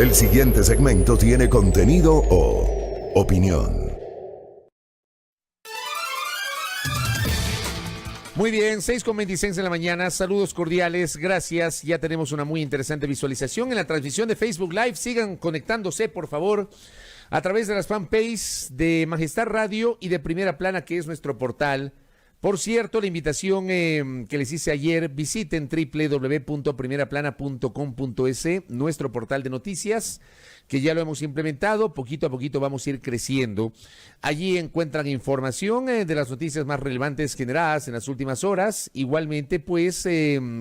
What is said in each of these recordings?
El siguiente segmento tiene contenido o opinión. Muy bien, 6:26 de la mañana, saludos cordiales, gracias. Ya tenemos una muy interesante visualización en la transmisión de Facebook Live. Sigan conectándose, por favor, a través de las fanpages de Majestad Radio y de Primera Plana, que es nuestro portal. Por cierto, la invitación que les hice ayer, visiten www.primeraplana.com.es, nuestro portal de noticias, que ya lo hemos implementado, poquito a poquito vamos a ir creciendo. Allí encuentran información de las noticias más relevantes generadas en las últimas horas. Igualmente, pues,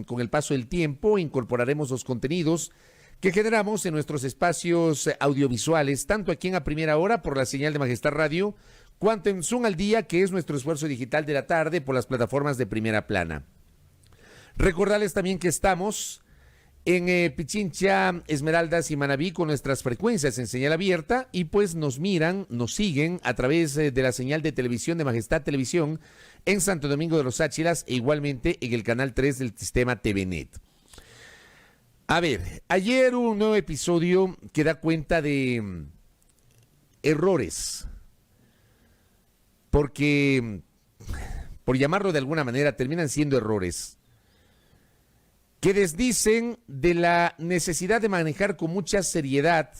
con el paso del tiempo, incorporaremos los contenidos que generamos en nuestros espacios audiovisuales, tanto aquí en A Primera Hora por la señal de Majestad Radio, cuanto en Zoom al Día, que es nuestro esfuerzo digital de la tarde por las plataformas de Primera Plana. Recordarles también que estamos en Pichincha, Esmeraldas y Manabí con nuestras frecuencias en señal abierta y pues nos miran, nos siguen a través de la señal de televisión de Majestad Televisión en Santo Domingo de los Áchilas e igualmente en el canal 3 del sistema TVNet. A ver, ayer hubo un nuevo episodio que da cuenta de errores, porque, por llamarlo de alguna manera, terminan siendo errores que desdicen de la necesidad de manejar con mucha seriedad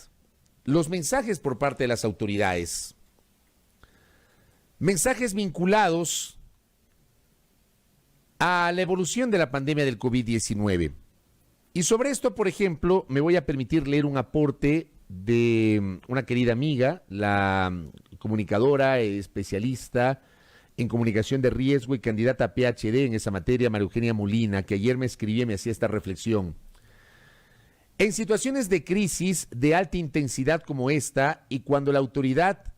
los mensajes por parte de las autoridades. Mensajes vinculados a la evolución de la pandemia del COVID-19. Y sobre esto, por ejemplo, me voy a permitir leer un aporte de una querida amiga, la comunicadora, especialista en comunicación de riesgo y candidata a PhD en esa materia, María Eugenia Molina, que ayer me escribía y me hacía esta reflexión. En situaciones de crisis de alta intensidad como esta y cuando la autoridad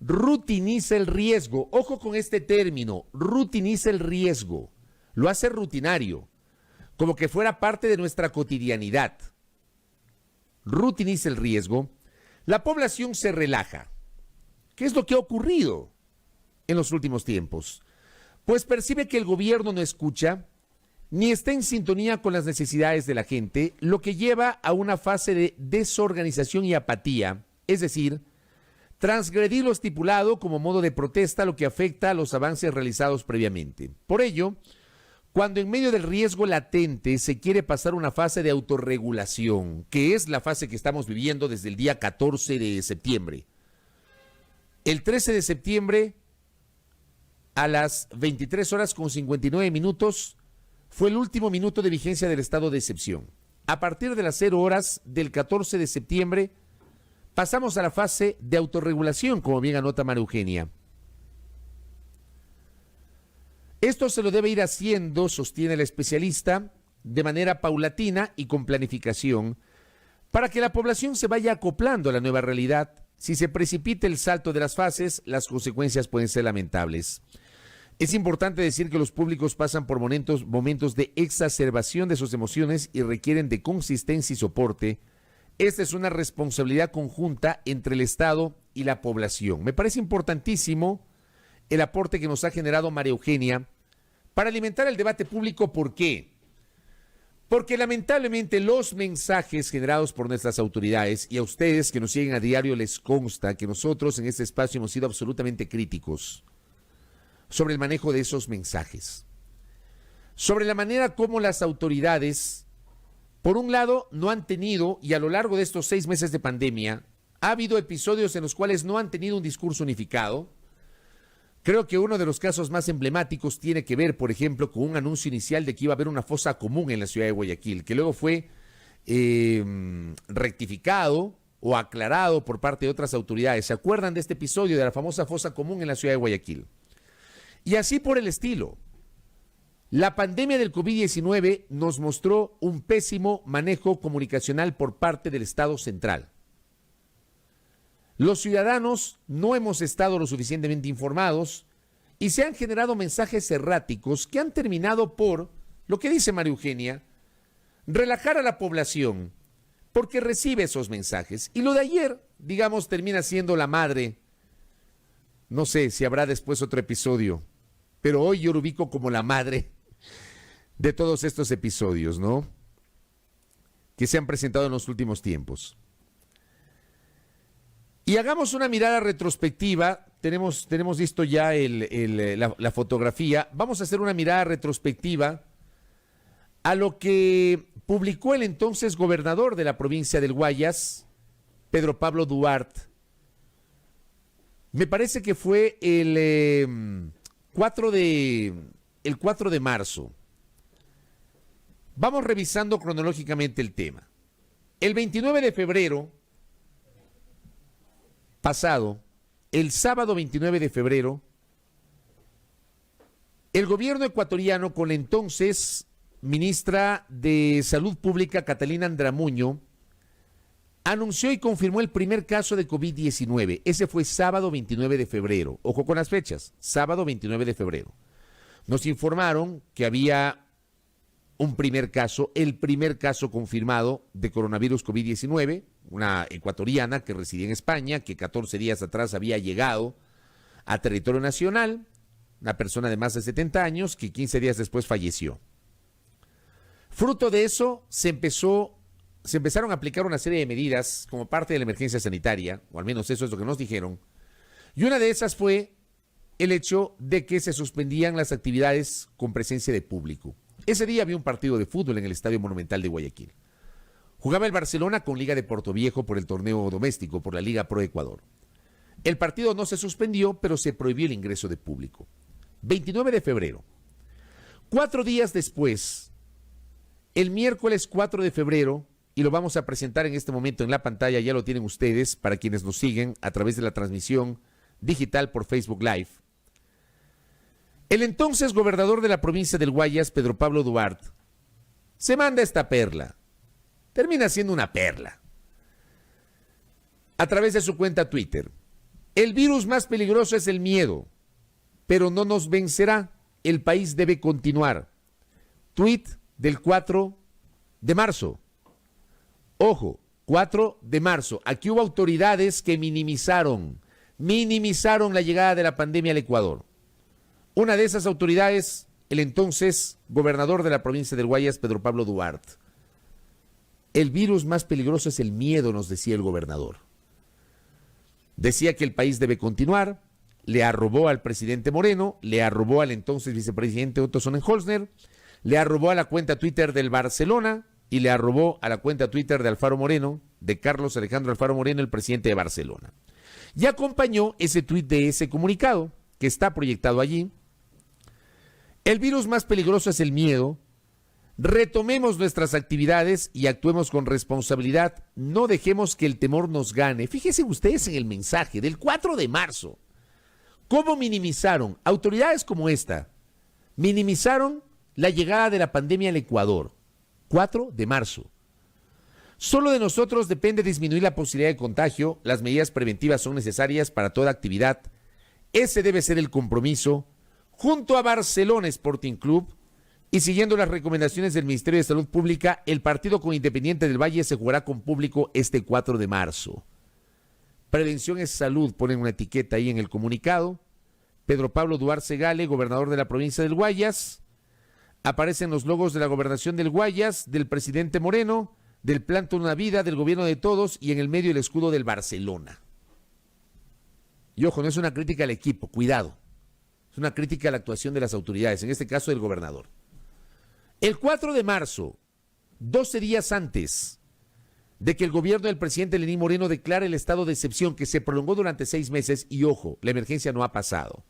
rutiniza el riesgo, ojo con este término, rutiniza el riesgo, lo hace rutinario, como que fuera parte de nuestra cotidianidad. Rutiniza el riesgo, la población se relaja. ¿Qué es lo que ha ocurrido en los últimos tiempos? Pues percibe que el gobierno no escucha, ni está en sintonía con las necesidades de la gente, lo que lleva a una fase de desorganización y apatía, es decir, transgredir lo estipulado como modo de protesta, lo que afecta a los avances realizados previamente. Por ello, cuando en medio del riesgo latente se quiere pasar una fase de autorregulación, que es la fase que estamos viviendo desde el día 14 de septiembre. El 13 de septiembre, a las 23 horas con 59 minutos, fue el último minuto de vigencia del estado de excepción. A partir de las 0 horas del 14 de septiembre, pasamos a la fase de autorregulación, como bien anota María Eugenia. Esto se lo debe ir haciendo, sostiene el especialista, de manera paulatina y con planificación, para que la población se vaya acoplando a la nueva realidad. Si se precipita el salto de las fases, las consecuencias pueden ser lamentables. Es importante decir que los públicos pasan por momentos de exacerbación de sus emociones y requieren de consistencia y soporte. Esta es una responsabilidad conjunta entre el Estado y la población. Me parece importantísimo el aporte que nos ha generado María Eugenia para alimentar el debate público. ¿Por qué? Porque lamentablemente los mensajes generados por nuestras autoridades, y a ustedes que nos siguen a diario les consta que nosotros en este espacio hemos sido absolutamente críticos sobre el manejo de esos mensajes, sobre la manera como las autoridades, por un lado, no han tenido, y a lo largo de estos 6 meses de pandemia, ha habido episodios en los cuales no han tenido un discurso unificado. Creo que uno de los casos más emblemáticos tiene que ver, por ejemplo, con un anuncio inicial de que iba a haber una fosa común en la ciudad de Guayaquil, que luego fue rectificado o aclarado por parte de otras autoridades. ¿Se acuerdan de este episodio de la famosa fosa común en la ciudad de Guayaquil? Y así por el estilo. La pandemia del COVID-19 nos mostró un pésimo manejo comunicacional por parte del Estado central. Los ciudadanos no hemos estado lo suficientemente informados y se han generado mensajes erráticos que han terminado por, lo que dice María Eugenia, relajar a la población porque recibe esos mensajes. Y lo de ayer, digamos, termina siendo la madre. No sé si habrá después otro episodio, pero hoy yo lo ubico como la madre de todos estos episodios, ¿no?, que se han presentado en los últimos tiempos. Y hagamos una mirada retrospectiva. Tenemos listo ya la fotografía. Vamos a hacer una mirada retrospectiva a lo que publicó el entonces gobernador de la provincia del Guayas, Pedro Pablo Duarte. Me parece que fue el 4 de marzo. Vamos revisando cronológicamente el tema. El 29 de febrero pasado, el sábado 29 de febrero, el gobierno ecuatoriano con la entonces ministra de Salud Pública, Catalina Andramuño, anunció y confirmó el primer caso de COVID-19. Ese fue sábado 29 de febrero. Ojo con las fechas, sábado 29 de febrero. Nos informaron que había un primer caso, el primer caso confirmado de coronavirus COVID-19, una ecuatoriana que residía en España, que 14 días atrás había llegado a territorio nacional, una persona de más de 70 años que 15 días después falleció. Fruto de eso, se empezaron a aplicar una serie de medidas como parte de la emergencia sanitaria, o al menos eso es lo que nos dijeron, y una de esas fue el hecho de que se suspendían las actividades con presencia de público. Ese día había un partido de fútbol en el Estadio Monumental de Guayaquil. Jugaba el Barcelona con Liga de Portoviejo por el torneo doméstico, por la Liga Pro Ecuador. El partido no se suspendió, pero se prohibió el ingreso de público. 29 de febrero. 4 días después, el miércoles 4 de febrero, y lo vamos a presentar en este momento en la pantalla, ya lo tienen ustedes, para quienes nos siguen a través de la transmisión digital por Facebook Live. El entonces gobernador de la provincia del Guayas, Pedro Pablo Duarte, se manda esta perla. Termina siendo una perla. A través de su cuenta Twitter. El virus más peligroso es el miedo, pero no nos vencerá. El país debe continuar. Tweet del 4 de marzo. Ojo, 4 de marzo. Aquí hubo autoridades que minimizaron la llegada de la pandemia al Ecuador. Una de esas autoridades, el entonces gobernador de la provincia del Guayas, Pedro Pablo Duarte. El virus más peligroso es el miedo, nos decía el gobernador. Decía que el país debe continuar, le arrobó al presidente Moreno, le arrobó al entonces vicepresidente Otto Sonnenholzner, le arrobó a la cuenta Twitter del Barcelona y le arrobó a la cuenta Twitter de Alfaro Moreno, de Carlos Alejandro Alfaro Moreno, el presidente de Barcelona. Y acompañó ese tuit de ese comunicado, que está proyectado allí. El virus más peligroso es el miedo. Retomemos nuestras actividades y actuemos con responsabilidad. No dejemos que el temor nos gane. Fíjense ustedes en el mensaje del 4 de marzo. ¿Cómo minimizaron? Autoridades como esta minimizaron la llegada de la pandemia al Ecuador. 4 de marzo. Solo de nosotros depende disminuir la posibilidad de contagio. Las medidas preventivas son necesarias para toda actividad. Ese debe ser el compromiso. Junto a Barcelona Sporting Club y siguiendo las recomendaciones del Ministerio de Salud Pública, el partido con Independiente del Valle se jugará con público este 4 de marzo. Prevención es salud, ponen una etiqueta ahí en el comunicado. Pedro Pablo Duarte Gale, gobernador de la provincia del Guayas. Aparecen los logos de la gobernación del Guayas, del presidente Moreno, del Plan Una Vida, del gobierno de todos y en el medio el escudo del Barcelona. Y ojo, no es una crítica al equipo, cuidado. Es una crítica a la actuación de las autoridades, en este caso del gobernador. El 4 de marzo, 12 días antes de que el gobierno del presidente Lenín Moreno declare el estado de excepción que se prolongó durante 6 meses, y ojo, la emergencia no ha pasado.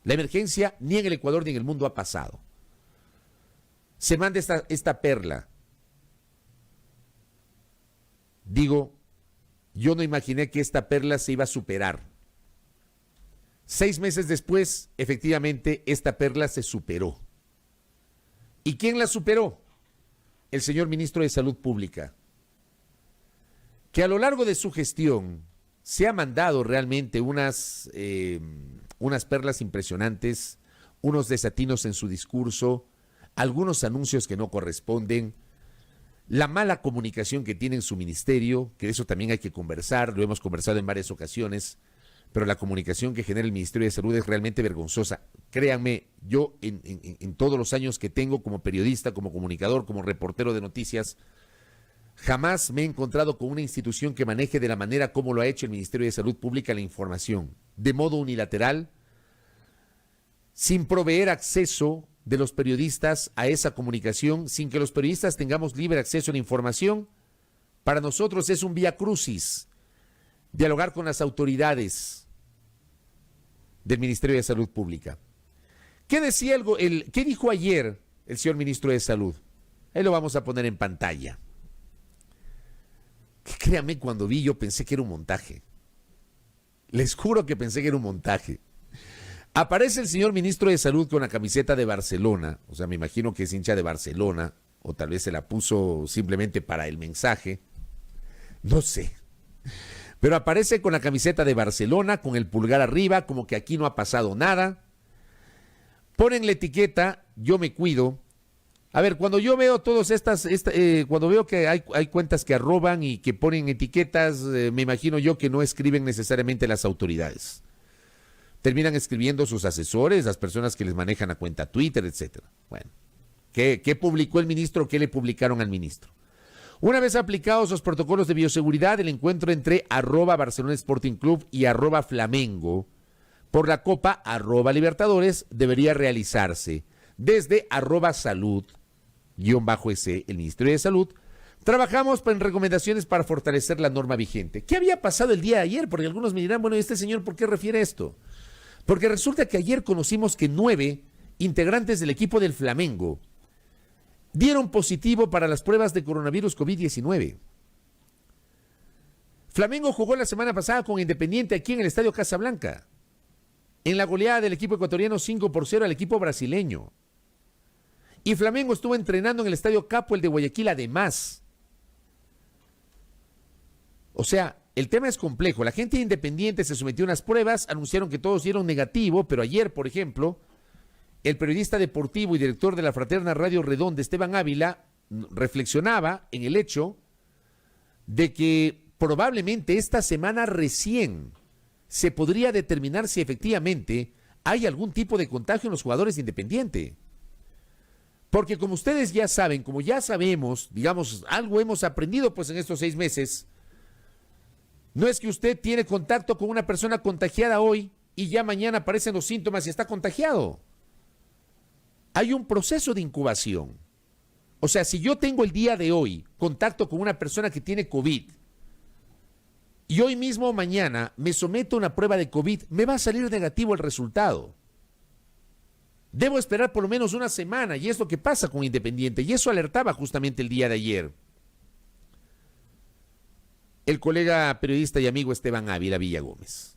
La emergencia ni en el Ecuador ni en el mundo ha pasado. Se manda esta perla. Digo, yo no imaginé que esta perla se iba a superar. 6 meses después, efectivamente, esta perla se superó. ¿Y quién la superó? El señor ministro de Salud Pública, que a lo largo de su gestión se ha mandado realmente unas perlas impresionantes, unos desatinos en su discurso, algunos anuncios que no corresponden, la mala comunicación que tiene en su ministerio, que de eso también hay que conversar, lo hemos conversado en varias ocasiones, pero la comunicación que genera el Ministerio de Salud es realmente vergonzosa. Créanme, yo en todos los años que tengo como periodista, como comunicador, como reportero de noticias, Jamás me he encontrado con una institución que maneje de la manera como lo ha hecho el Ministerio de Salud Pública la información, de modo unilateral, sin proveer acceso de los periodistas a esa comunicación, sin que los periodistas tengamos libre acceso a la información. Para nosotros es un vía crucis dialogar con las autoridades del Ministerio de Salud Pública. ¿Qué dijo ayer el señor ministro de Salud? Ahí lo vamos a poner en pantalla. Créame, cuando vi yo pensé que era un montaje. Les juro que pensé que era un montaje. Aparece el señor ministro de Salud con la camiseta de Barcelona, o sea, me imagino que es hincha de Barcelona, o tal vez se la puso simplemente para el mensaje, no sé. Pero aparece con la camiseta de Barcelona, con el pulgar arriba, como que aquí no ha pasado nada. Ponen la etiqueta, yo me cuido. A ver, cuando yo veo cuando veo que hay cuentas que arroban y que ponen etiquetas, me imagino yo que no escriben necesariamente las autoridades. Terminan escribiendo sus asesores, las personas que les manejan la cuenta Twitter, etcétera. Bueno, ¿qué publicó el ministro? ¿Qué le publicaron al ministro? Una vez aplicados los protocolos de bioseguridad, el encuentro entre @Barcelona Sporting Club y @Flamengo por la Copa @Libertadores debería realizarse desde @salud_, el Ministerio de Salud. Trabajamos en recomendaciones para fortalecer la norma vigente. ¿Qué había pasado el día de ayer? Porque algunos me dirán, bueno, este señor, ¿por qué refiere esto? Porque resulta que ayer conocimos que 9 integrantes del equipo del Flamengo dieron positivo para las pruebas de coronavirus COVID-19. Flamengo jugó la semana pasada con Independiente aquí en el Estadio Casablanca, en la goleada del equipo ecuatoriano 5-0 al equipo brasileño. Y Flamengo estuvo entrenando en el Estadio Capo, el de Guayaquil, además. O sea, el tema es complejo. La gente de Independiente se sometió a unas pruebas, anunciaron que todos dieron negativo, pero ayer, por ejemplo, el periodista deportivo y director de la fraterna Radio Redonda, Esteban Ávila, reflexionaba en el hecho de que probablemente esta semana recién se podría determinar si efectivamente hay algún tipo de contagio en los jugadores de Independiente. Porque como ustedes ya saben, como ya sabemos, digamos, algo hemos aprendido pues en estos 6 meses, no es que usted tiene contacto con una persona contagiada hoy y ya mañana aparecen los síntomas y está contagiado. Hay un proceso de incubación. O sea, si yo tengo el día de hoy contacto con una persona que tiene COVID y hoy mismo o mañana me someto a una prueba de COVID, me va a salir negativo el resultado. Debo esperar por lo menos una semana, y es lo que pasa con Independiente, y eso alertaba justamente el día de ayer el colega periodista y amigo Esteban Ávila Villagómez.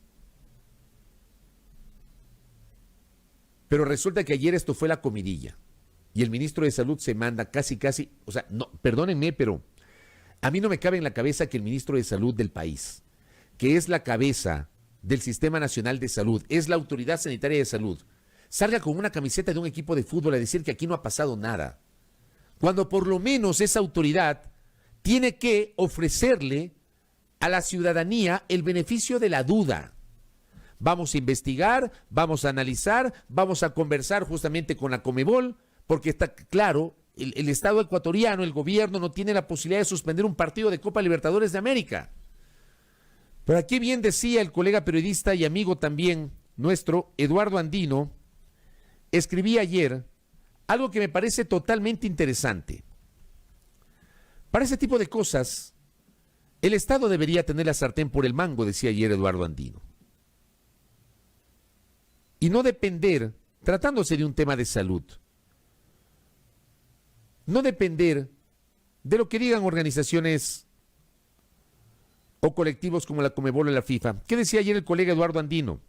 Pero resulta que ayer esto fue la comidilla, y el ministro de Salud se manda casi, o sea, no, perdónenme, pero a mí no me cabe en la cabeza que el ministro de Salud del país, que es la cabeza del Sistema Nacional de Salud, es la Autoridad Sanitaria de Salud, salga con una camiseta de un equipo de fútbol a decir que aquí no ha pasado nada, cuando por lo menos esa autoridad tiene que ofrecerle a la ciudadanía el beneficio de la duda. Vamos a investigar, vamos a analizar, vamos a conversar justamente con la Conmebol, porque está claro, el Estado ecuatoriano, el gobierno no tiene la posibilidad de suspender un partido de Copa Libertadores de América. Pero aquí bien decía el colega periodista y amigo también nuestro, Eduardo Andino, escribí ayer algo que me parece totalmente interesante. Para ese tipo de cosas, el Estado debería tener la sartén por el mango, decía ayer Eduardo Andino. Y no depender, tratándose de un tema de salud, no depender de lo que digan organizaciones o colectivos como la Conmebol o la FIFA. ¿Qué decía ayer el colega Eduardo Andino?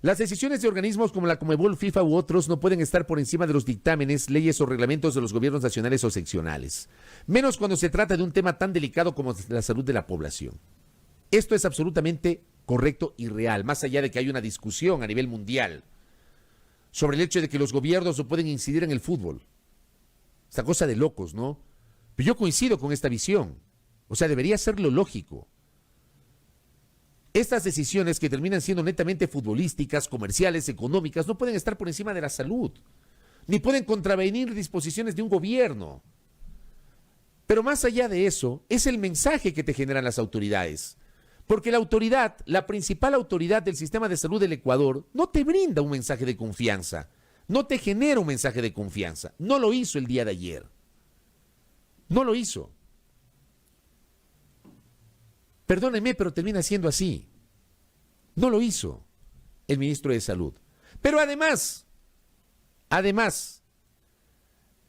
Las decisiones de organismos como la Conmebol, FIFA u otros no pueden estar por encima de los dictámenes, leyes o reglamentos de los gobiernos nacionales o seccionales, menos cuando se trata de un tema tan delicado como la salud de la población. Esto es absolutamente correcto y real, más allá de que hay una discusión a nivel mundial sobre el hecho de que los gobiernos no pueden incidir en el fútbol. Esta cosa de locos, ¿no? Pero yo coincido con esta visión. O sea, debería ser lo lógico. Estas decisiones que terminan siendo netamente futbolísticas, comerciales, económicas, no pueden estar por encima de la salud, ni pueden contravenir disposiciones de un gobierno. Pero más allá de eso, es el mensaje que te generan las autoridades. Porque la autoridad, la principal autoridad del sistema de salud del Ecuador, no te brinda un mensaje de confianza, no te genera un mensaje de confianza. No lo hizo el día de ayer. No lo hizo. Perdónenme, pero termina siendo así. No lo hizo el ministro de Salud. Pero además,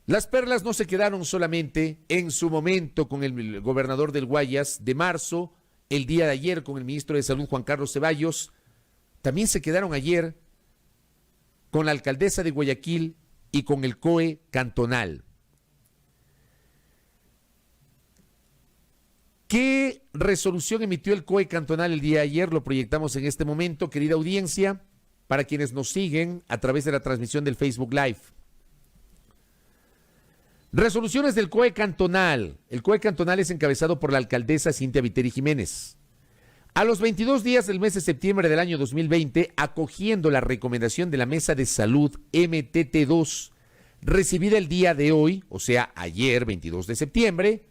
las perlas no se quedaron solamente en su momento con el gobernador del Guayas de marzo, el día de ayer con el ministro de Salud Juan Carlos Ceballos, también se quedaron ayer con la alcaldesa de Guayaquil y con el COE cantonal. ¿Qué resolución emitió el COE cantonal el día de ayer? Lo proyectamos en este momento, querida audiencia, para quienes nos siguen a través de la transmisión del Facebook Live. Resoluciones del COE cantonal. El COE cantonal es encabezado por la alcaldesa Cintia Viteri Jiménez. A los 22 días del mes de septiembre del año 2020, acogiendo la recomendación de la Mesa de Salud MTT2, recibida el día de hoy, o sea, ayer, 22 de septiembre,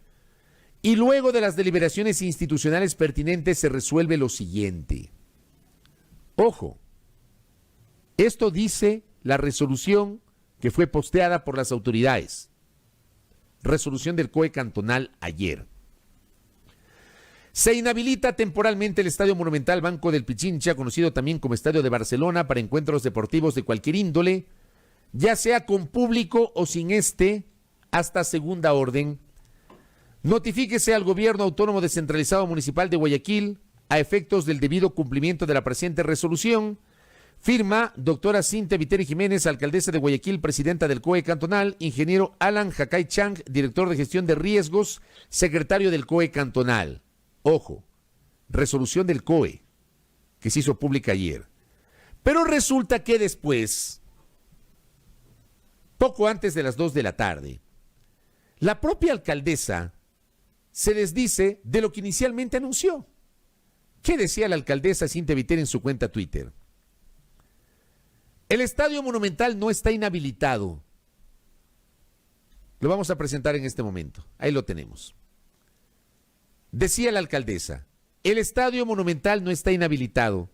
y luego de las deliberaciones institucionales pertinentes se resuelve lo siguiente. Ojo, esto dice la resolución que fue posteada por las autoridades. Resolución del COE cantonal ayer. Se inhabilita temporalmente el Estadio Monumental Banco del Pichincha, conocido también como Estadio de Barcelona, para encuentros deportivos de cualquier índole, ya sea con público o sin este, hasta segunda orden. Notifíquese al Gobierno Autónomo Descentralizado Municipal de Guayaquil a efectos del debido cumplimiento de la presente resolución. Firma, doctora Cintia Viteri Jiménez, alcaldesa de Guayaquil, presidenta del COE cantonal, ingeniero Alan Jacay Chang, director de gestión de riesgos, secretario del COE cantonal. Ojo, resolución del COE, que se hizo pública ayer. Pero resulta que después, poco antes de las 2 de la tarde, la propia alcaldesa se desdice de lo que inicialmente anunció. ¿Qué decía la alcaldesa Cintia Viteri en su cuenta Twitter? El Estadio Monumental no está inhabilitado. Lo vamos a presentar en este momento. Ahí lo tenemos. Decía la alcaldesa, el Estadio Monumental no está inhabilitado.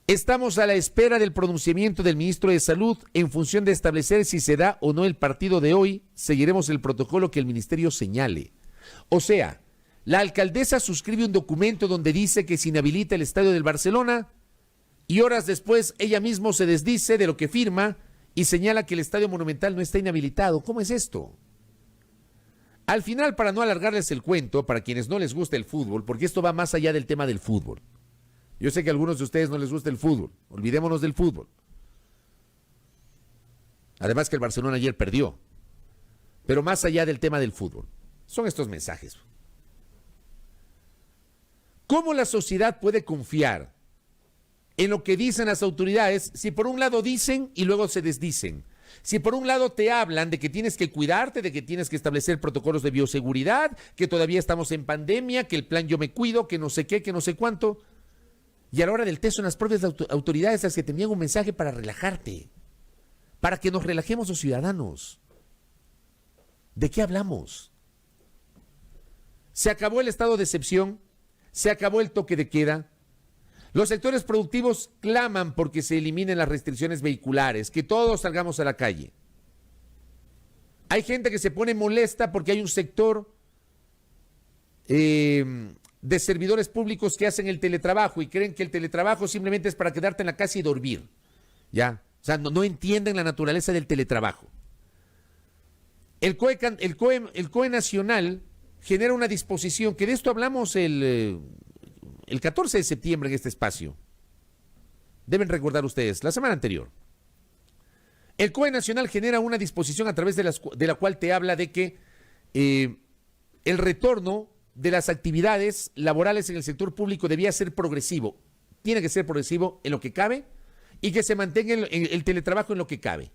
Estamos a la espera del pronunciamiento del ministro de Salud en función de establecer si se da o no el partido de hoy. Seguiremos el protocolo que el ministerio señale. O sea, la alcaldesa suscribe un documento donde dice que se inhabilita el Estadio del Barcelona y horas después ella misma se desdice de lo que firma y señala que el Estadio Monumental no está inhabilitado. ¿Cómo es esto? Al final, para no alargarles el cuento, para quienes no les gusta el fútbol, porque esto va más allá del tema del fútbol. Yo sé que a algunos de ustedes no les gusta el fútbol. Olvidémonos del fútbol. Además que el Barcelona ayer perdió. Pero más allá del tema del fútbol, son estos mensajes. ¿Cómo la sociedad puede confiar en lo que dicen las autoridades si por un lado dicen y luego se desdicen? Si por un lado te hablan de que tienes que cuidarte, de que tienes que establecer protocolos de bioseguridad, que todavía estamos en pandemia, que el plan yo me cuido, que no sé qué, que no sé cuánto, y a la hora del test son las propias autoridades las que te envían un mensaje para relajarte, para que nos relajemos los ciudadanos. ¿De qué hablamos? Se acabó el estado de excepción, se acabó el toque de queda. Los sectores productivos claman porque se eliminen las restricciones vehiculares, que todos salgamos a la calle. Hay gente que se pone molesta porque hay un sector de servidores públicos que hacen el teletrabajo y creen que el teletrabajo simplemente es para quedarte en la casa y dormir. ¿Ya? O sea, no entienden la naturaleza del teletrabajo. El COE nacional genera una disposición, que de esto hablamos el 14 de septiembre en este espacio. Deben recordar ustedes, la semana anterior. El COE nacional genera una disposición a través de la cual te habla de que el retorno de las actividades laborales en el sector público debía ser progresivo. Tiene que ser progresivo en lo que cabe y que se mantenga el teletrabajo en lo que cabe.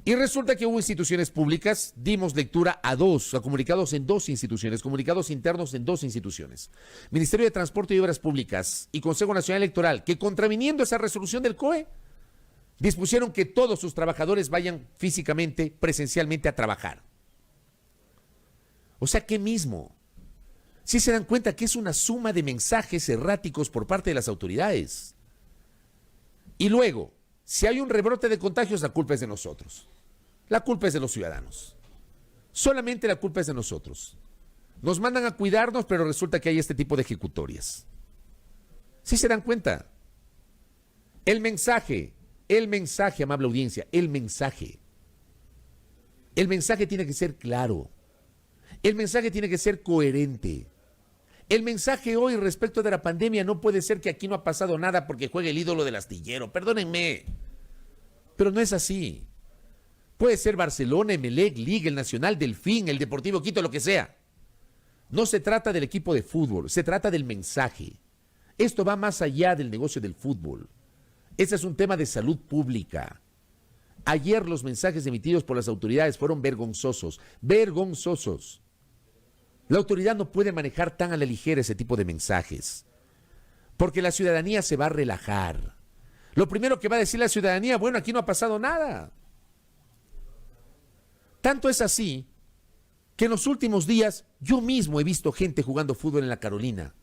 Y resulta que hubo instituciones públicas, dimos lectura a comunicados en dos instituciones, comunicados internos en dos instituciones. Ministerio de Transporte y Obras Públicas y Consejo Nacional Electoral, que contraviniendo esa resolución del COE, dispusieron que todos sus trabajadores vayan físicamente, presencialmente a trabajar. O sea, ¿qué mismo? Si se dan cuenta que es una suma de mensajes erráticos por parte de las autoridades. Y luego, si hay un rebrote de contagios, la culpa es de nosotros. La culpa es de los ciudadanos. Solamente la culpa es de nosotros. Nos mandan a cuidarnos, pero resulta que hay este tipo de ejecutorias. ¿Sí se dan cuenta? El mensaje, amable audiencia, el mensaje. El mensaje tiene que ser claro. El mensaje tiene que ser coherente. El mensaje hoy respecto de la pandemia no puede ser que aquí no ha pasado nada porque juega el ídolo del astillero. Perdónenme. Pero no es así. Puede ser Barcelona, Emelec, Liga, el Nacional, Delfín, el Deportivo Quito, lo que sea. No se trata del equipo de fútbol, se trata del mensaje. Esto va más allá del negocio del fútbol. Este es un tema de salud pública. Ayer los mensajes emitidos por las autoridades fueron vergonzosos, vergonzosos. La autoridad no puede manejar tan a la ligera ese tipo de mensajes, porque la ciudadanía se va a relajar. Lo primero que va a decir la ciudadanía, bueno, aquí no ha pasado nada. Tanto es así que en los últimos días yo mismo he visto gente jugando fútbol en la Carolina.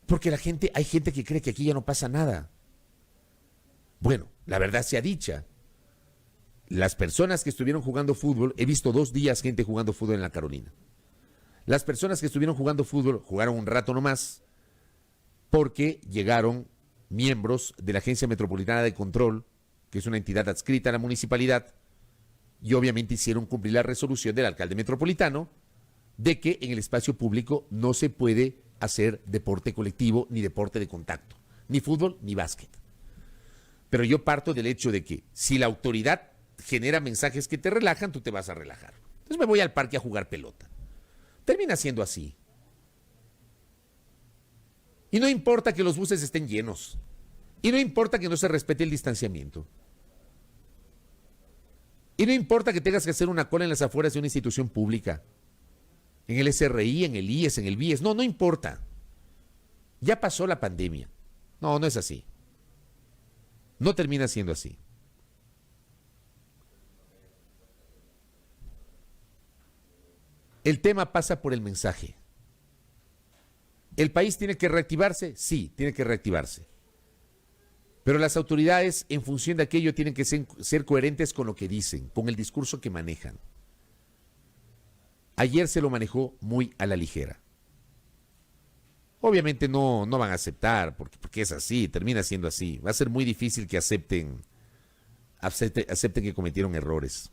Porque hay gente que cree que aquí ya no pasa nada. Bueno, la verdad sea dicha. Las personas que estuvieron jugando fútbol, he visto 2 días gente jugando fútbol en la Carolina. Las personas que estuvieron jugando fútbol jugaron un rato nomás porque llegaron miembros de la Agencia Metropolitana de Control, que es una entidad adscrita a la municipalidad, y obviamente hicieron cumplir la resolución del alcalde metropolitano de que en el espacio público no se puede hacer deporte colectivo ni deporte de contacto, ni fútbol ni básquet. Pero yo parto del hecho de que si la autoridad genera mensajes que te relajan, tú te vas a relajar. Entonces me voy al parque a jugar pelota. Termina siendo así. Y no importa que los buses estén llenos. Y no importa que no se respete el distanciamiento. Y no importa que tengas que hacer una cola en las afueras de una institución pública. En el SRI, en el IES, en el BIES. No, no importa. Ya pasó la pandemia. No, no es así. No termina siendo así. El tema pasa por el mensaje. ¿El país tiene que reactivarse? Sí, tiene que reactivarse. Pero las autoridades, en función de aquello, tienen que ser coherentes con lo que dicen, con el discurso que manejan. Ayer se lo manejó muy a la ligera. Obviamente no van a aceptar, porque es así, termina siendo así. Va a ser muy difícil que acepten que cometieron errores.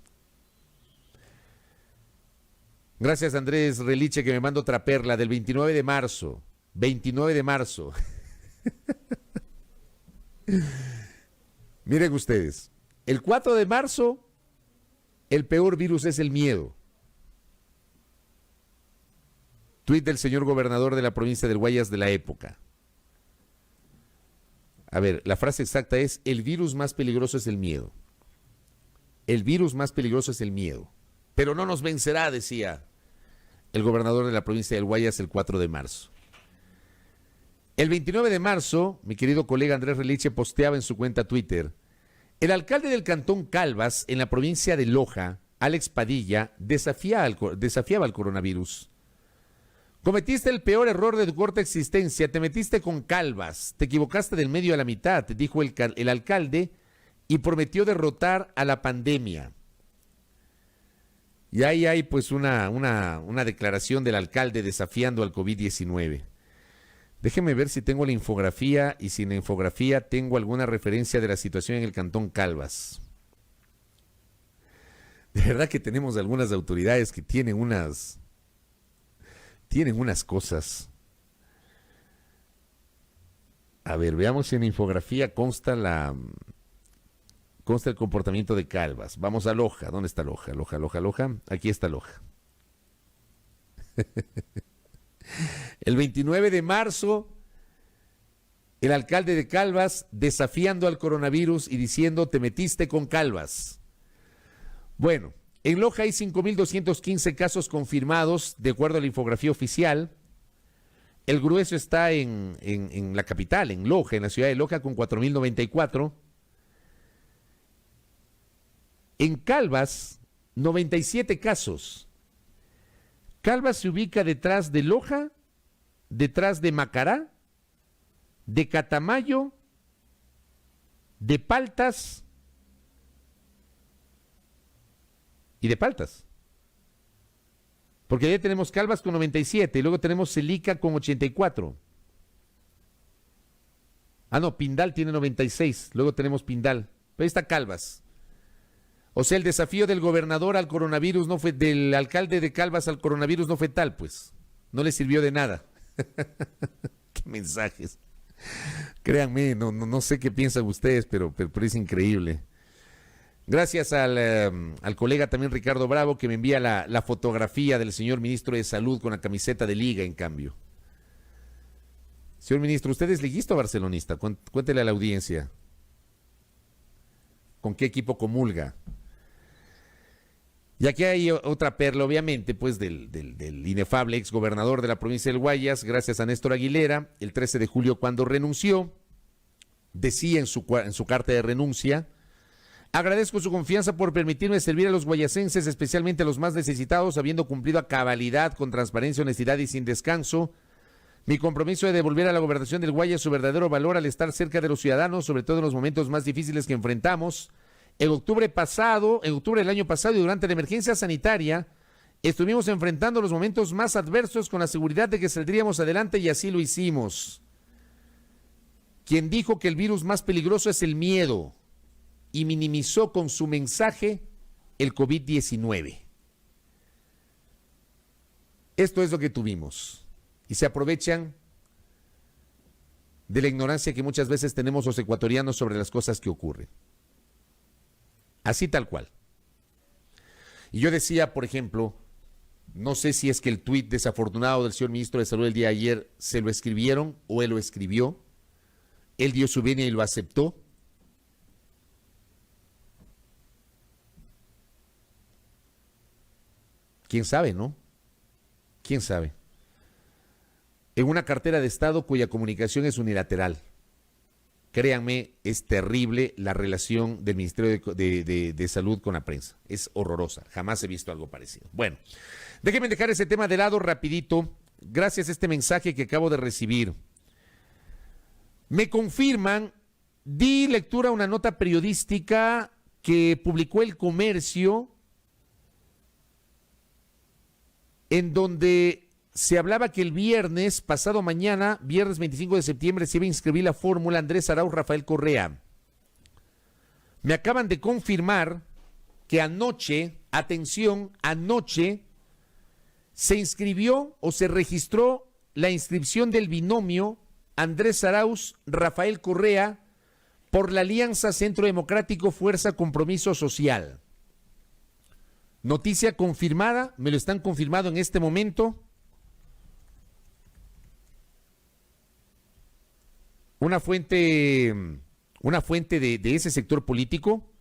Gracias, Andrés Reliche, que me manda otra perla del 29 de marzo. 29 de marzo. Miren ustedes, el 4 de marzo, el peor virus es el miedo. Tuit del señor gobernador de la provincia del Guayas de la época. A ver, la frase exacta es: el virus más peligroso es el miedo. El virus más peligroso es el miedo. Pero no nos vencerá, decía el gobernador de la provincia del Guayas el 4 de marzo. El 29 de marzo, mi querido colega Andrés Reliche posteaba en su cuenta Twitter: el alcalde del cantón Calvas, en la provincia de Loja, Alex Padilla, desafiaba al coronavirus. Cometiste el peor error de tu corta existencia, te metiste con Calvas, te equivocaste del medio a la mitad, dijo el alcalde, y prometió derrotar a la pandemia. Y ahí hay pues una declaración del alcalde desafiando al COVID-19. Déjeme ver si tengo la infografía y si en la infografía tengo alguna referencia de la situación en el cantón Calvas. De verdad que tenemos algunas autoridades que tienen unas cosas. A ver, veamos si en la infografía consta el comportamiento de Calvas. Vamos a Loja. ¿Dónde está Loja? Loja. Aquí está Loja. El 29 de marzo, el alcalde de Calvas desafiando al coronavirus y diciendo: te metiste con Calvas. Bueno, en Loja hay 5.215 casos confirmados, de acuerdo a la infografía oficial. El grueso está en la capital, en Loja, en la ciudad de Loja, con 4.094. En Calvas, 97 casos. Calvas se ubica detrás de Loja, detrás de Macará, de Catamayo, de Paltas y de Paltas. Porque ya tenemos Calvas con 97 y luego tenemos Celica con 84. Ah, no, Pindal tiene 96, luego tenemos Pindal. Pero ahí está Calvas. O sea, el desafío del gobernador al coronavirus no fue, del alcalde de Calvas al coronavirus no fue tal, pues. No le sirvió de nada. Qué mensajes. Créanme, no sé qué piensan ustedes, pero es increíble. Gracias al colega también Ricardo Bravo, que me envía la fotografía del señor ministro de Salud con la camiseta de Liga, en cambio. Señor ministro, ¿usted es liguista o barcelonista? Cuéntele a la audiencia. ¿Con qué equipo comulga? Y aquí hay otra perla, obviamente, pues del inefable exgobernador de la provincia del Guayas, gracias a Néstor Aguilera, el 13 de julio cuando renunció, decía en su carta de renuncia: agradezco su confianza por permitirme servir a los guayasenses, especialmente a los más necesitados, habiendo cumplido a cabalidad, con transparencia, honestidad y sin descanso, mi compromiso de devolver a la gobernación del Guayas su verdadero valor al estar cerca de los ciudadanos, sobre todo en los momentos más difíciles que enfrentamos. En octubre del año pasado y durante la emergencia sanitaria, estuvimos enfrentando los momentos más adversos con la seguridad de que saldríamos adelante y así lo hicimos. Quien dijo que el virus más peligroso es el miedo y minimizó con su mensaje el COVID-19. Esto es lo que tuvimos. Y se aprovechan de la ignorancia que muchas veces tenemos los ecuatorianos sobre las cosas que ocurren. Así tal cual. Y yo decía, por ejemplo, no sé si es que el tuit desafortunado del señor ministro de Salud el día de ayer se lo escribieron o él lo escribió. Él dio su venia y lo aceptó. ¿Quién sabe, no? ¿Quién sabe? En una cartera de Estado cuya comunicación es unilateral. Créanme, es terrible la relación del Ministerio de Salud con la prensa. Es horrorosa. Jamás he visto algo parecido. Bueno, déjenme dejar ese tema de lado rapidito. Gracias a este mensaje que acabo de recibir. Me confirman, di lectura a una nota periodística que publicó El Comercio, en donde se hablaba que el viernes, pasado mañana, viernes 25 de septiembre, se iba a inscribir la fórmula Andrés Arauz Rafael Correa. Me acaban de confirmar que anoche, atención, anoche, se inscribió o se registró la inscripción del binomio Andrés Arauz Rafael Correa por la Alianza Centro Democrático Fuerza Compromiso Social. Noticia confirmada, me lo están confirmando en este momento. Una fuente de ese sector político.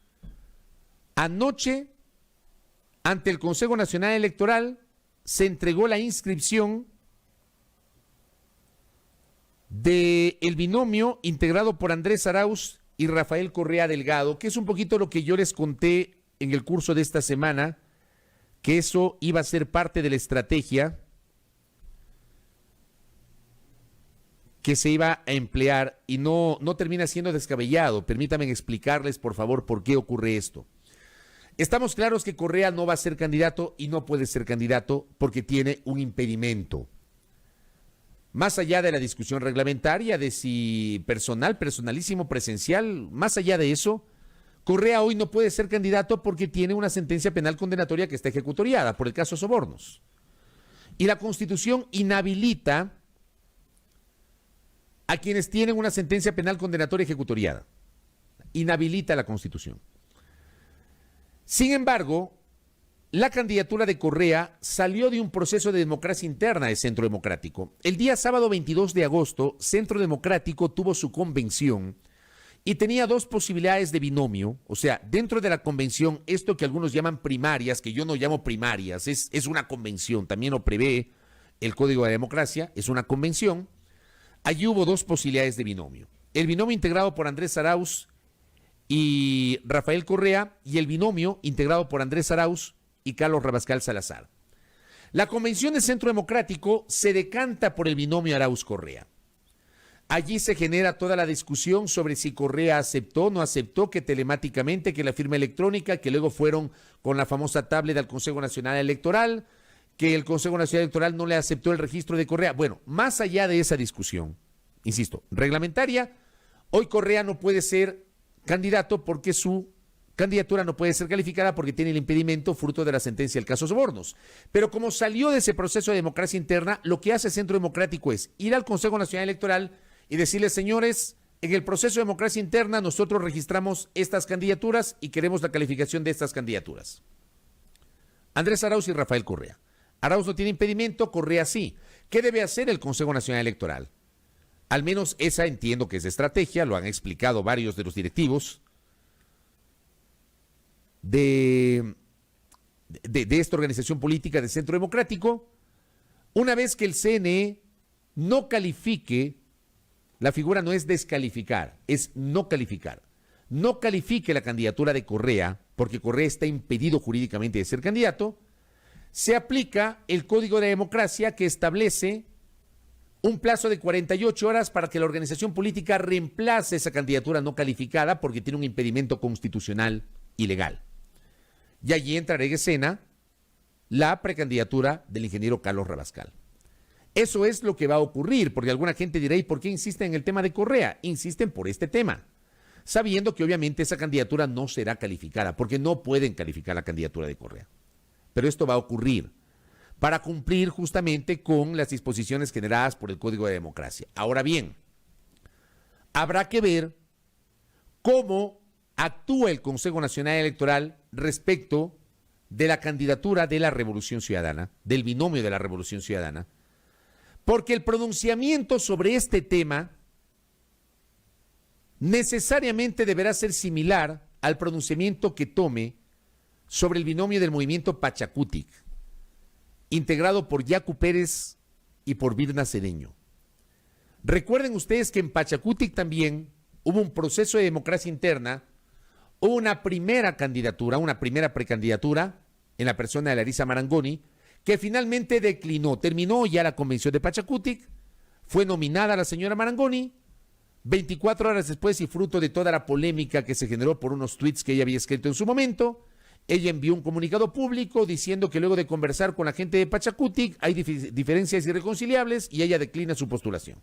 Anoche, ante el Consejo Nacional Electoral, se entregó la inscripción del binomio integrado por Andrés Arauz y Rafael Correa Delgado, que es un poquito lo que yo les conté en el curso de esta semana, que eso iba a ser parte de la estrategia que se iba a emplear y no termina siendo descabellado. Permítanme explicarles, por favor, por qué ocurre esto. Estamos claros que Correa no va a ser candidato y no puede ser candidato porque tiene un impedimento. Más allá de la discusión reglamentaria de si personalísimo, presencial, más allá de eso, Correa hoy no puede ser candidato porque tiene una sentencia penal condenatoria que está ejecutoriada por el caso Sobornos. Y la Constitución inhabilita a quienes tienen una sentencia penal condenatoria ejecutoriada. Inhabilita la Constitución. Sin embargo, la candidatura de Correa salió de un proceso de democracia interna de Centro Democrático. El día sábado 22 de agosto, Centro Democrático tuvo su convención y tenía dos posibilidades de binomio. O sea, dentro de la convención, esto que algunos llaman primarias, que yo no llamo primarias, es una convención, también lo prevé el Código de la Democracia, es una convención. Allí hubo dos posibilidades de binomio. El binomio integrado por Andrés Arauz y Rafael Correa y el binomio integrado por Andrés Arauz y Carlos Rabascal Salazar. La Convención de Centro Democrático se decanta por el binomio Arauz-Correa. Allí se genera toda la discusión sobre si Correa aceptó o no aceptó que telemáticamente, que la firma electrónica, que luego fueron con la famosa tablet al Consejo Nacional Electoral, que el Consejo Nacional Electoral no le aceptó el registro de Correa. Bueno, más allá de esa discusión, insisto, reglamentaria, hoy Correa no puede ser candidato porque su candidatura no puede ser calificada porque tiene el impedimento fruto de la sentencia del caso Sobornos. Pero como salió de ese proceso de democracia interna, lo que hace Centro Democrático es ir al Consejo Nacional Electoral y decirles, señores, en el proceso de democracia interna nosotros registramos estas candidaturas y queremos la calificación de estas candidaturas. Andrés Arauz y Rafael Correa. Arauz no tiene impedimento, Correa sí. ¿Qué debe hacer el Consejo Nacional Electoral? Al menos esa entiendo que es estrategia, lo han explicado varios de los directivos de esta organización política de Centro Democrático. Una vez que el CNE no califique, la figura no es descalificar, es no calificar. No califique la candidatura de Correa, porque Correa está impedido jurídicamente de ser candidato, se aplica el Código de Democracia que establece un plazo de 48 horas para que la organización política reemplace esa candidatura no calificada porque tiene un impedimento constitucional ilegal. Y allí entrará en escena la precandidatura del ingeniero Carlos Rabascal. Eso es lo que va a ocurrir, porque alguna gente dirá, ¿y por qué insisten en el tema de Correa? Insisten por este tema, sabiendo que obviamente esa candidatura no será calificada, porque no pueden calificar la candidatura de Correa. Pero esto va a ocurrir para cumplir justamente con las disposiciones generadas por el Código de Democracia. Ahora bien, habrá que ver cómo actúa el Consejo Nacional Electoral respecto de la candidatura de la Revolución Ciudadana, del binomio de la Revolución Ciudadana, porque el pronunciamiento sobre este tema necesariamente deberá ser similar al pronunciamiento que tome sobre el binomio del movimiento Pachacutic, integrado por Yacu Pérez y por Virna Cedeño. Recuerden ustedes que en Pachacutic también hubo un proceso de democracia interna, hubo una primera candidatura, una primera precandidatura en la persona de Larisa Marangoni, que finalmente declinó, terminó ya la convención de Pachacutic, fue nominada la señora Marangoni, 24 horas después y fruto de toda la polémica que se generó por unos tweets que ella había escrito en su momento, ella envió un comunicado público diciendo que luego de conversar con la gente de Pachacutic hay diferencias irreconciliables y ella declina su postulación.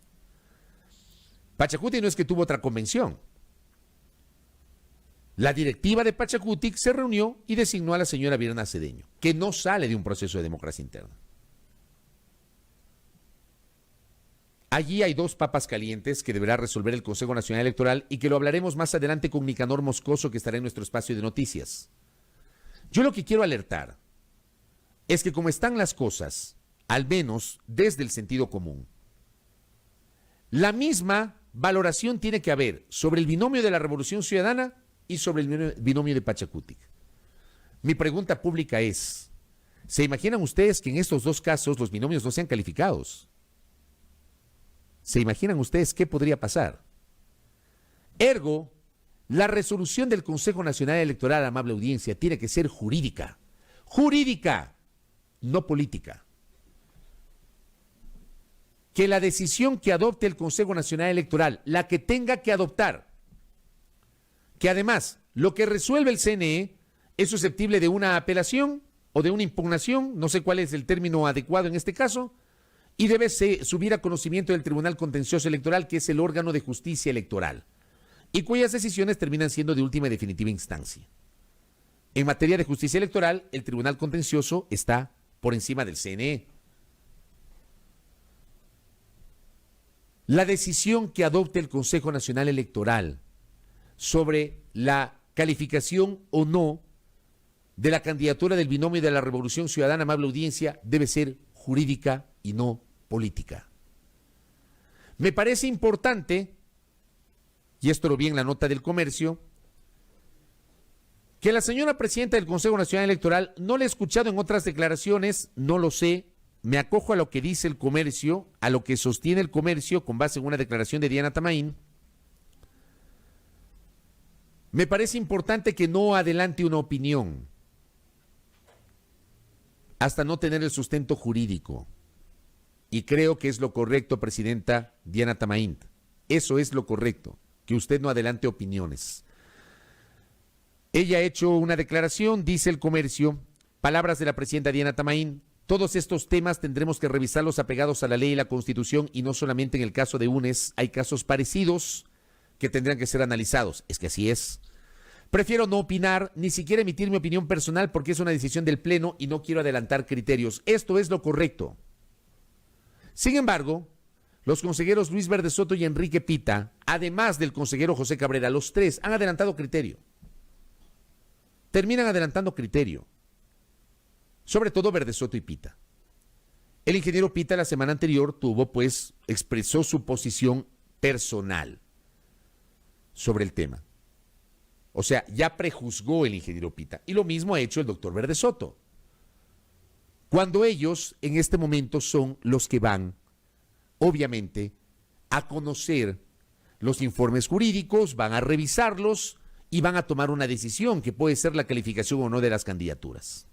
Pachacutic no es que tuvo otra convención. La directiva de Pachacutic se reunió y designó a la señora Virna Cedeño, que no sale de un proceso de democracia interna. Allí hay dos papas calientes que deberá resolver el Consejo Nacional Electoral y que lo hablaremos más adelante con Nicanor Moscoso, que estará en nuestro espacio de noticias. Yo lo que quiero alertar es que como están las cosas, al menos desde el sentido común, la misma valoración tiene que haber sobre el binomio de la Revolución Ciudadana y sobre el binomio de Pachacutic. Mi pregunta pública es, ¿se imaginan ustedes que en estos dos casos los binomios no sean calificados? ¿Se imaginan ustedes qué podría pasar? Ergo, la resolución del Consejo Nacional Electoral, amable audiencia, tiene que ser jurídica. Jurídica, no política. Que la decisión que adopte el Consejo Nacional Electoral, la que tenga que adoptar, que además lo que resuelve el CNE es susceptible de una apelación o de una impugnación, no sé cuál es el término adecuado en este caso, y debe subir a conocimiento del Tribunal Contencioso Electoral, que es el órgano de justicia electoral, y cuyas decisiones terminan siendo de última y definitiva instancia. En materia de justicia electoral, el Tribunal Contencioso está por encima del CNE. La decisión que adopte el Consejo Nacional Electoral sobre la calificación o no de la candidatura del binomio de la Revolución Ciudadana, amable audiencia, debe ser jurídica y no política. Me parece importante, y esto lo vi en la nota del Comercio, que la señora presidenta del Consejo Nacional Electoral, no la he escuchado en otras declaraciones, no lo sé, me acojo a lo que dice el Comercio, a lo que sostiene el Comercio con base en una declaración de Diana Tamaín. Me parece importante que no adelante una opinión, hasta no tener el sustento jurídico. Y creo que es lo correcto, presidenta Diana Tamaín. Eso es lo correcto, que usted no adelante opiniones. Ella ha hecho una declaración, dice El Comercio, palabras de la presidenta Diana Tamaín: todos estos temas tendremos que revisarlos apegados a la ley y la Constitución, y no solamente en el caso de UNES, hay casos parecidos que tendrán que ser analizados. Es que así es. Prefiero no opinar, ni siquiera emitir mi opinión personal, porque es una decisión del Pleno y no quiero adelantar criterios. Esto es lo correcto. Sin embargo, los consejeros Luis Verde Soto y Enrique Pita, además del consejero José Cabrera, los tres han adelantado criterio. Terminan adelantando criterio. Sobre todo Verde Soto y Pita. El ingeniero Pita la semana anterior expresó su posición personal sobre el tema. O sea, ya prejuzgó el ingeniero Pita. Y lo mismo ha hecho el doctor Verde Soto. Cuando ellos en este momento son los que van, obviamente, a conocer los informes jurídicos, van a revisarlos y van a tomar una decisión que puede ser la calificación o no de las candidaturas.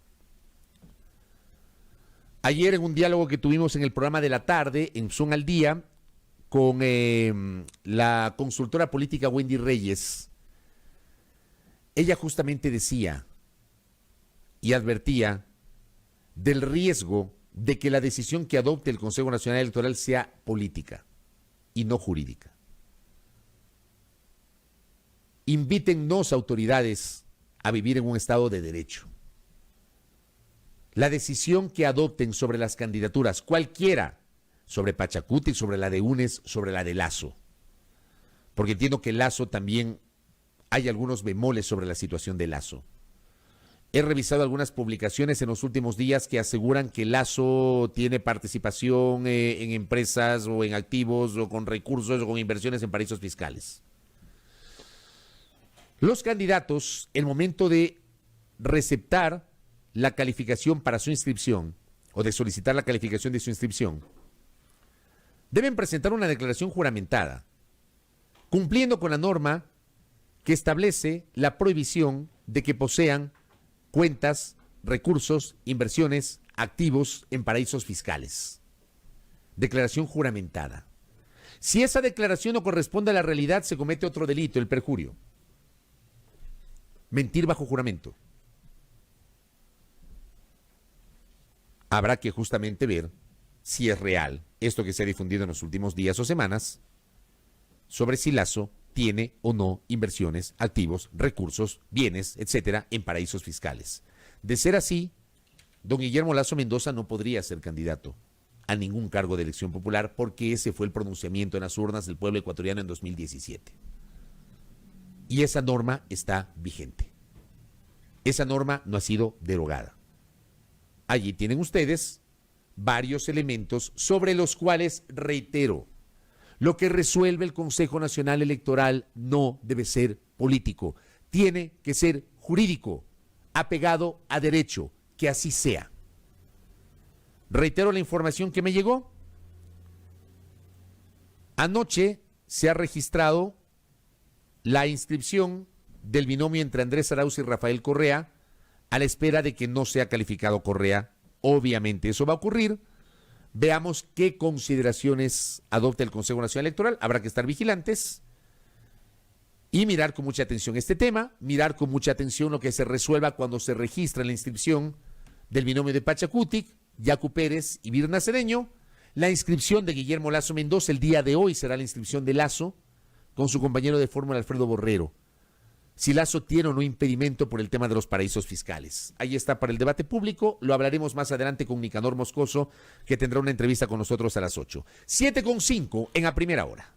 Ayer en un diálogo que tuvimos en el programa de la tarde, en Zoom al Día, con la consultora política Wendy Reyes, ella justamente decía y advertía del riesgo de que la decisión que adopte el Consejo Nacional Electoral sea política y no jurídica. Invítennos, autoridades, a vivir en un Estado de derecho. La decisión que adopten sobre las candidaturas, cualquiera, sobre Pachacuti, sobre la de UNES, sobre la de Lasso, porque entiendo que Lasso también hay algunos bemoles sobre la situación de Lasso. He revisado algunas publicaciones en los últimos días que aseguran que Lasso tiene participación en empresas o en activos o con recursos o con inversiones en paraísos fiscales. Los candidatos, el momento de receptar la calificación para su inscripción o de solicitar la calificación de su inscripción, deben presentar una declaración juramentada, cumpliendo con la norma que establece la prohibición de que posean cuentas, recursos, inversiones, activos en paraísos fiscales. Declaración juramentada. Si esa declaración no corresponde a la realidad, se comete otro delito, el perjurio. Mentir bajo juramento. Habrá que justamente ver si es real esto que se ha difundido en los últimos días o semanas sobre si Lasso tiene o no inversiones, activos, recursos, bienes, etcétera, en paraísos fiscales. De ser así, don Guillermo Lasso Mendoza no podría ser candidato a ningún cargo de elección popular, porque ese fue el pronunciamiento en las urnas del pueblo ecuatoriano en 2017. Y esa norma está vigente. Esa norma no ha sido derogada. Allí tienen ustedes varios elementos sobre los cuales, reitero, lo que resuelve el Consejo Nacional Electoral no debe ser político, tiene que ser jurídico, apegado a derecho, que así sea. Reitero la información que me llegó. Anoche se ha registrado la inscripción del binomio entre Andrés Arauz y Rafael Correa, a la espera de que no sea calificado Correa. Obviamente eso va a ocurrir. Veamos qué consideraciones adopta el Consejo Nacional Electoral. Habrá que estar vigilantes y mirar con mucha atención este tema, mirar con mucha atención lo que se resuelva cuando se registra la inscripción del binomio de Pachacutic, Yacu Pérez y Virna Cedeño, la inscripción de Guillermo Lasso Mendoza. El día de hoy será la inscripción de Lasso con su compañero de fórmula Alfredo Borrero. Si Lasso tiene o no impedimento por el tema de los paraísos fiscales. Ahí está para el debate público. Lo hablaremos más adelante con Nicanor Moscoso, que tendrá una entrevista con nosotros a las 8. 7:05 en A Primera Hora.